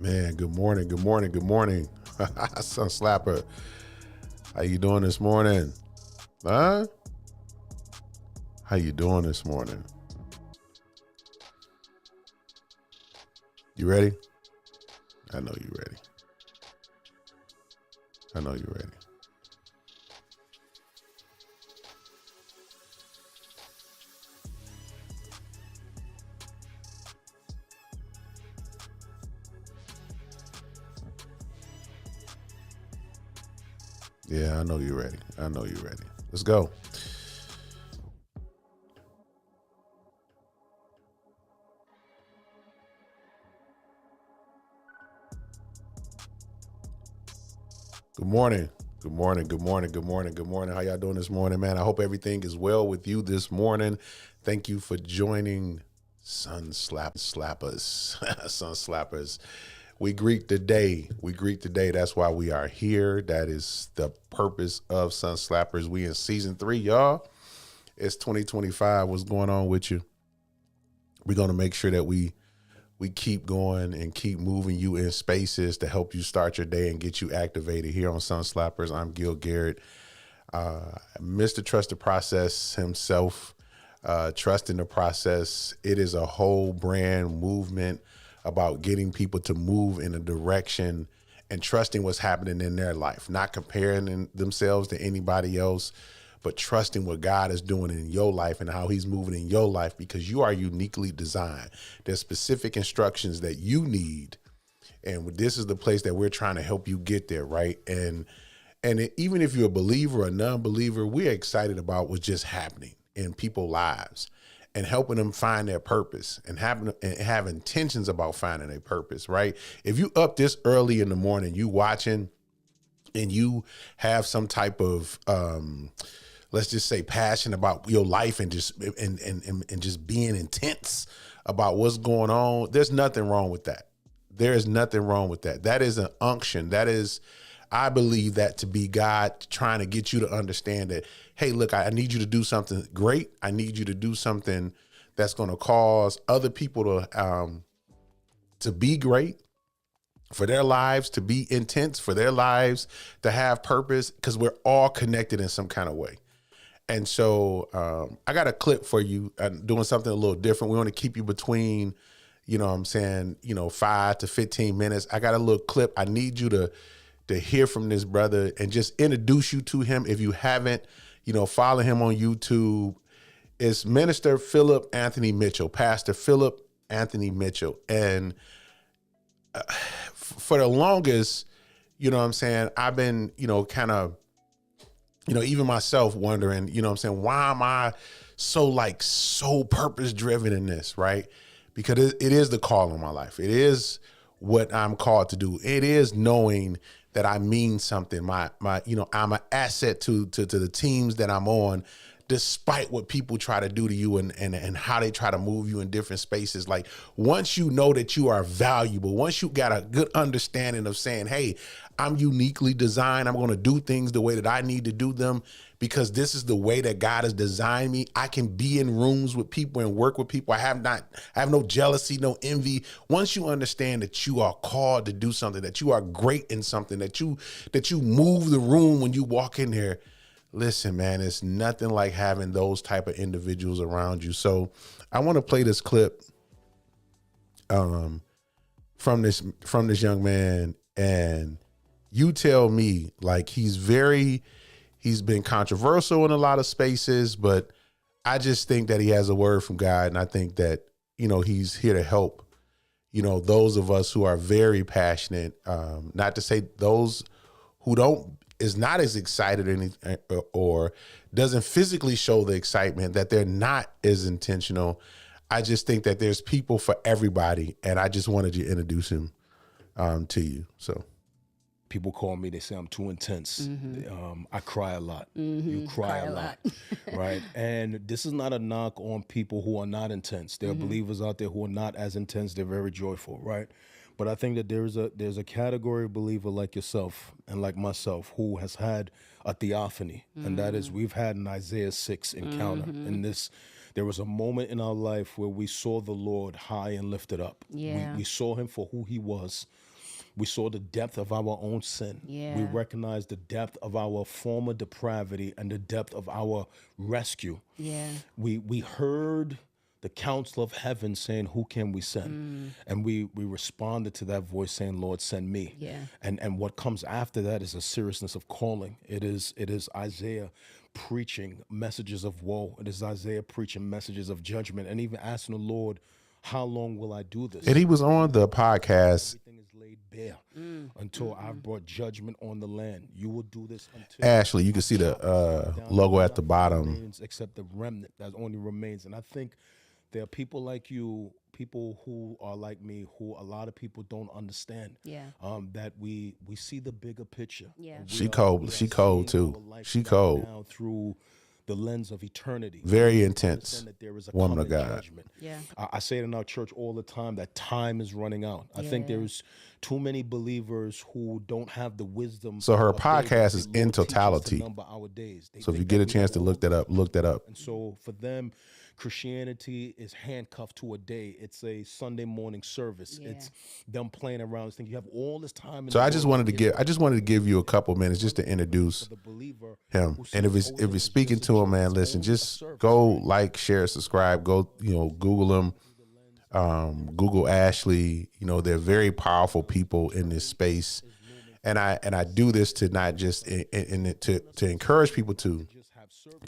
Man, good morning, good morning, good morning. SunSlapper, how you doing this morning? Huh? How you doing this morning? You ready? I know you ready. I know you're ready. Yeah, I know you're ready. I know you're ready. Let's go. Good morning. Good morning. Good morning. Good morning. Good morning. How y'all doing this morning, man? I hope everything is well with you this morning. Thank you for joining SunSlappers. SunSlappers. We greet the day. We greet the day. That's why we are here. That is the purpose of SunSlappers. We in season 3, y'all. It's 2025. What's going on with you? We're going to make sure that we keep going and keep moving you in spaces to help you start your day and get you activated here on SunSlappers. I'm Gil Garrett, Mr. Trust the Process himself, trusting the process. It is a whole brand movement about getting people to move in a direction and trusting what's happening in their life, not comparing themselves to anybody else, but trusting what God is doing in your life and how he's moving in your life, because you are uniquely designed. There's specific instructions that you need. And this is the place that we're trying to help you get there, right? And even if you're a believer or a non-believer, we're excited about what's just happening in people's lives and helping them find their purpose and have intentions about finding a purpose, right? If you up this early in the morning, you watching and you have some type of, let's just say, passion about your life and just being intense about what's going on, there's nothing wrong with that. There is nothing wrong with that. That is an unction. That is, I believe that to be God trying to get you to understand that, hey, look, I need you to do something great. I need you to do something that's going to cause other people to be great, for their lives to be intense, for their lives to have purpose, because we're all connected in some kind of way. And so I got a clip for you, doing something a little different. We want to keep you between, 5 to 15 minutes. I got a little clip. I need you to hear from this brother and just introduce you to him. If you haven't, follow him on YouTube. It's Minister Philip Anthony Mitchell, Pastor Philip Anthony Mitchell. And for the longest, I've been, kind of, even myself wondering, why am I so purpose driven in this, right? Because it is the call in my life. It is what I'm called to do. It is knowing that I mean something. I'm an asset to the teams that I'm on, despite what people try to do to you and how they try to move you in different spaces. Like, once you know that you are valuable, once you got a good understanding of saying, hey, I'm uniquely designed, I'm going to do things the way that I need to do them because this is the way that God has designed me. I can be in rooms with people and work with people. I have no jealousy, no envy. Once you understand that you are called to do something, that you are great in something, that you move the room when you walk in there, listen, man, it's nothing like having those type of individuals around you. So I want to play this clip from this young man, and you tell me, like, he's been controversial in a lot of spaces, but I just think that he has a word from God, and I think that, he's here to help, those of us who are very passionate, not to say those who is not as excited or doesn't physically show the excitement, that they're not as intentional. I just think that there's people for everybody, and I just wanted to introduce him to you. So people call me, they say I'm too intense. I cry a lot. You cry a lot. Right? And this is not a knock on people who are not intense. There are believers out there who are not as intense. They're very joyful, right? But I think that there's a category of believer like yourself and like myself who has had a theophany, and that is we've had an Isaiah 6 encounter. And there was a moment in our life where we saw the Lord high and lifted up. Yeah. We saw him for who he was. We saw the depth of our own sin. Yeah. We recognized the depth of our former depravity and the depth of our rescue. Yeah. We heard the counsel of heaven saying, who can we send? And we responded to that voice saying, Lord, send me. Yeah. And what comes after that is a seriousness of calling. It is Isaiah preaching messages of woe. It is Isaiah preaching messages of judgment, and even asking the Lord, how long will I do this? And he was on the podcast. Everything is laid bare until I've brought judgment on the land. You will do this until Ashley, you can see the logo at the bottom. Except the remnant that only remains. And I think there are people like you, people who are like me, who a lot of people don't understand. Yeah. That we see the bigger picture. Yeah. She cold too. She cold. Now through the lens of eternity. Very intense That there is a woman of coming God. judgment. Yeah. I say it in our church all the time that time is running out. I think there's too many believers who don't have the wisdom. So her of podcast David. is The in Lord teaches us to totality. number our days. They So if you think get that a we chance have to all look that up, look that up. And so for them, Christianity is handcuffed to a day. It's a Sunday morning service. Yeah. It's them playing around. Think you have all this time. In So the I just world wanted to give you a couple minutes just to introduce for the believer him. who And if sees it's only speaking just to a him, man, chance, listen, only a just service, go right? like, share, subscribe, go, Google him. Google Ashley. They're very powerful people in this space. And I do this to not just to encourage people to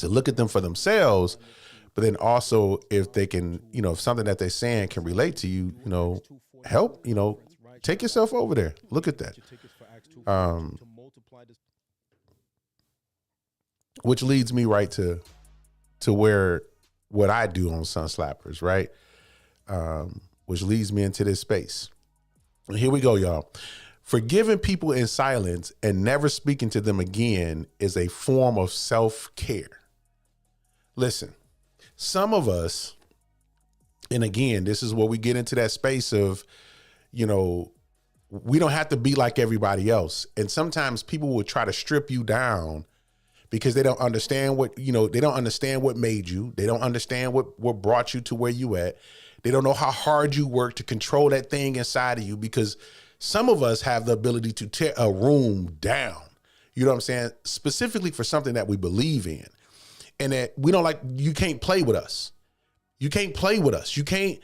look at them for themselves, but then also if they can, if something that they're saying can relate to you, help, take yourself over there. Look at that. Which leads me right to where what I do on SunSlappers, right? Which leads me into this space. And here we go, y'all. Forgiving people in silence and never speaking to them again is a form of self-care. Listen, some of us, and again, this is where we get into that space of, we don't have to be like everybody else. And sometimes people will try to strip you down because they don't understand what, they don't understand what made you. They don't understand what brought you to where you at. They don't know how hard you work to control that thing inside of you, because some of us have the ability to tear a room down. You know what I'm saying? Specifically for something that we believe in. And that we don't like, you can't play with us. You can't play with us. You can't,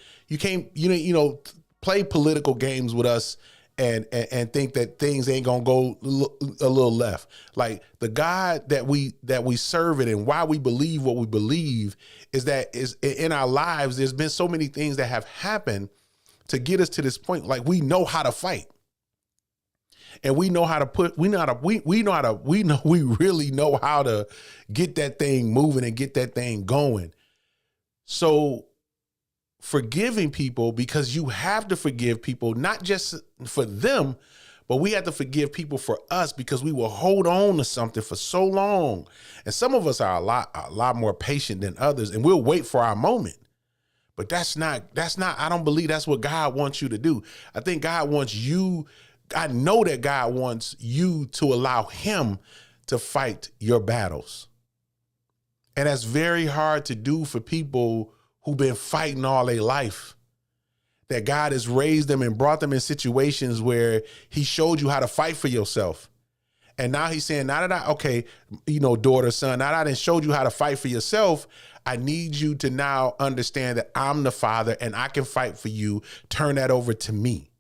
play political games with us and think that things ain't gonna go a little left. Like the God that we serve it, and why we believe what we believe is that is in our lives. There's been so many things that have happened to get us to this point. Like we know how to fight, and we know how to we really know how to get that thing moving and get that thing going. So forgiving people, because you have to forgive people, not just for them, but we have to forgive people for us, because we will hold on to something for so long. And some of us are a lot more patient than others, and we'll wait for our moment. But that's not, I don't believe that's what God wants you to do. I think God wants you, I know that God wants you to allow him to fight your battles. And that's very hard to do for people who've been fighting all their life. That God has raised them and brought them in situations where he showed you how to fight for yourself. And now he's saying, now that daughter, son, now that I done showed you how to fight for yourself, I need you to now understand that I'm the Father and I can fight for you. Turn that over to me.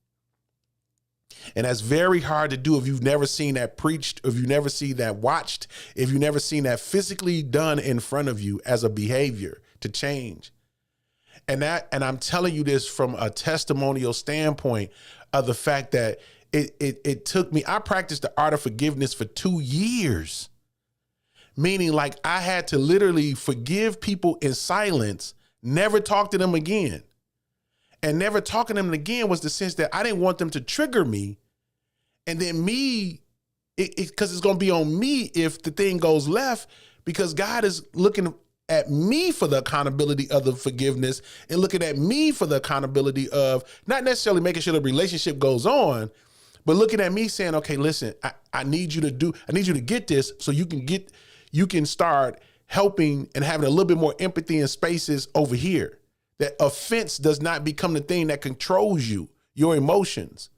And that's very hard to do if you've never seen that preached, if you never see that watched, if you never seen that physically done in front of you as a behavior. to change. And I'm telling you this from a testimonial standpoint of the fact that it took me, I practiced the art of forgiveness for 2 years. Meaning like I had to literally forgive people in silence, never talk to them again. And never talking to them again was the sense that I didn't want them to trigger me. And then me, because it's going to be on me if the thing goes left, because God is looking at me for the accountability of the forgiveness and looking at me for the accountability of not necessarily making sure the relationship goes on, but looking at me saying, okay, listen, I need you to get this so you can start helping and having a little bit more empathy in spaces over here. That offense does not become the thing that controls you, your emotions.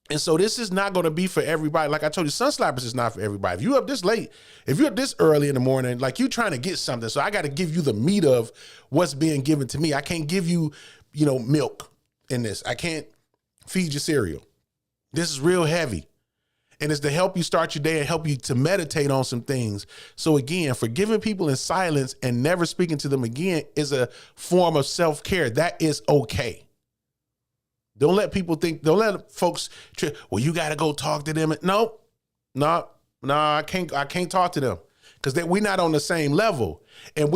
And so this is not going to be for everybody. Like I told you, SunSlappers is not for everybody. If you're up this late, if you're up this early in the morning, like you trying to get something. So I got to give you the meat of what's being given to me. I can't give you, milk in this. I can't feed you cereal. This is real heavy. And it's to help you start your day and help you to meditate on some things. So again, forgiving people in silence and never speaking to them again is a form of self-care. That is okay. Don't let folks, well, you got to go talk to them. No, I can't talk to them because we're not on the same level. And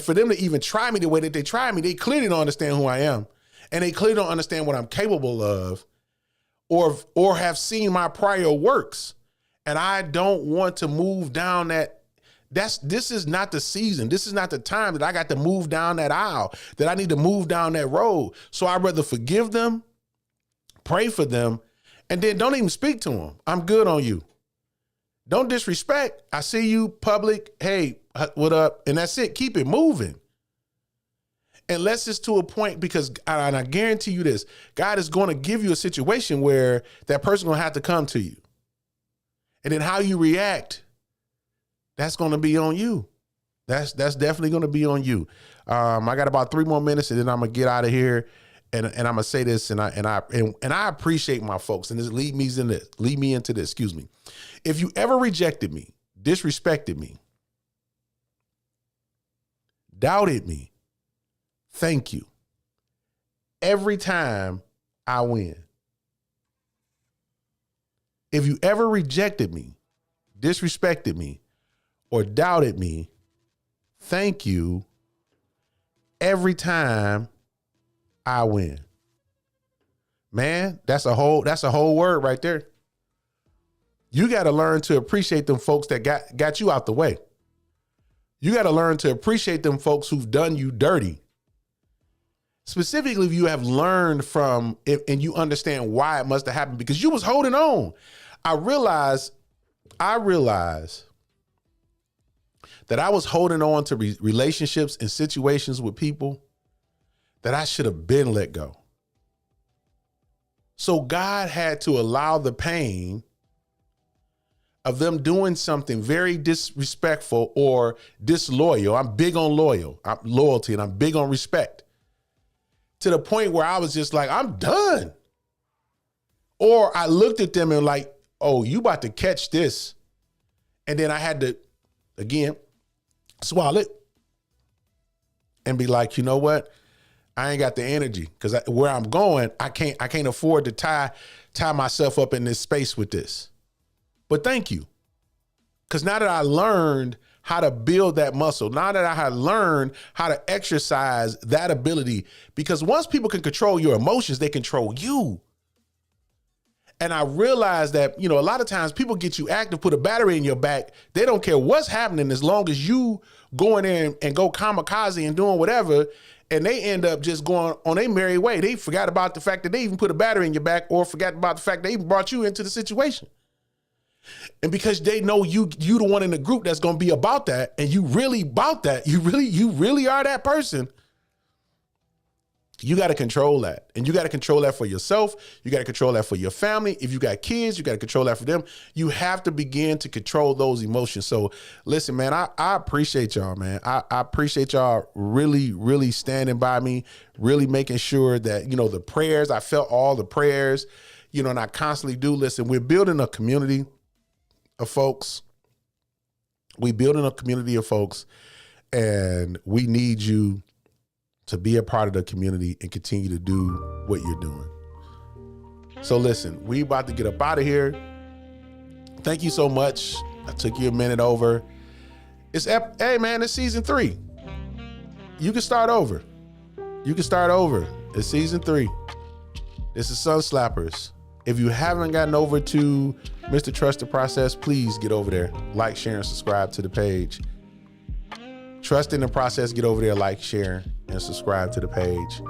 for them to even try me the way that they try me, they clearly don't understand who I am. And they clearly don't understand what I'm capable of. Or have seen my prior works. And I don't want to move down this is not the season. This is not the time that I got to move down that aisle, that I need to move down that road. So I'd rather forgive them, pray for them, and then don't even speak to them. I'm good on you. Don't disrespect. I see you public. Hey, what up? And that's it. Keep it moving. Unless it's to a point, because and I guarantee you this, God is going to give you a situation where that person going to have to come to you. And then how you react, that's going to be on you. That's definitely going to be on you. I got about 3 more minutes and then I'm going to get out of here. And I'm going to say this, and I appreciate my folks, and this lead me into this, excuse me. If you ever rejected me, disrespected me, doubted me, thank you. Every time I win. If you ever rejected me, disrespected me, or doubted me, thank you. Every time I win. Man, that's a whole word right there. You got to learn to appreciate them folks that got you out the way. You got to learn to appreciate them folks who've done you dirty. Specifically, if you have learned from it and you understand why it must have happened, because you was holding on. I realized that I was holding on to relationships and situations with people that I should have been let go. So God had to allow the pain of them doing something very disrespectful or disloyal. I'm big on loyalty, and I'm big on respect. To the point where I was just like, I'm done. Or I looked at them and like, oh, you about to catch this. And then I had to, again, swallow it and be like, you know what? I ain't got the energy because where I'm going, I can't afford to tie myself up in this space with this. But thank you. Because now that I learned how to build that muscle, now that I have learned how to exercise that ability, because once people can control your emotions, they control you. And I realized that, a lot of times people get you active, put a battery in your back. They don't care what's happening as long as you going in and go kamikaze and doing whatever. And they end up just going on their merry way. They forgot about the fact that they even put a battery in your back, or forgot about the fact they even brought you into the situation. And because they know you the one in the group that's going to be about that, and you really about that, you really are that person. You got to control that. And you got to control that for yourself. You got to control that for your family. If you got kids, you got to control that for them. You have to begin to control those emotions. So listen, man, I appreciate y'all, man. I appreciate y'all really, really standing by me, really making sure that, the prayers, I felt all the prayers, and I constantly do. Listen, we're building a community of folks. We building a community of folks. And we need you to be a part of the community and continue to do what you're doing. So listen, we about to get up out of here. Thank you so much. I took you a minute over. Hey man, it's season 3. You can start over. It's season 3. This is SunSlappers. If you haven't gotten over to Mr. Trust the Process, please get over there. Like, share, and subscribe to the page. Trust in the Process, get over there, like, share, and subscribe to the page.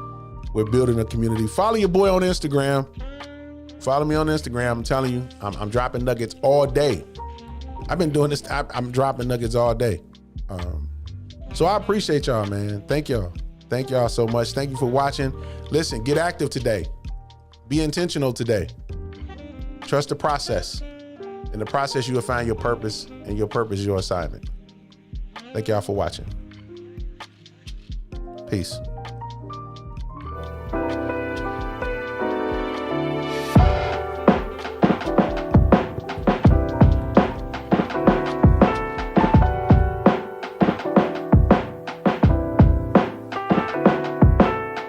We're building a community. Follow your boy on Instagram. Follow me on Instagram. I'm telling you, I'm dropping nuggets all day. I've been doing this. I'm dropping nuggets all day. So I appreciate y'all, man. Thank y'all. Thank y'all so much. Thank you for watching. Listen, get active today. Be intentional today. Trust the process. In the process, you will find your purpose, and your purpose is your assignment. Thank y'all for watching. Peace.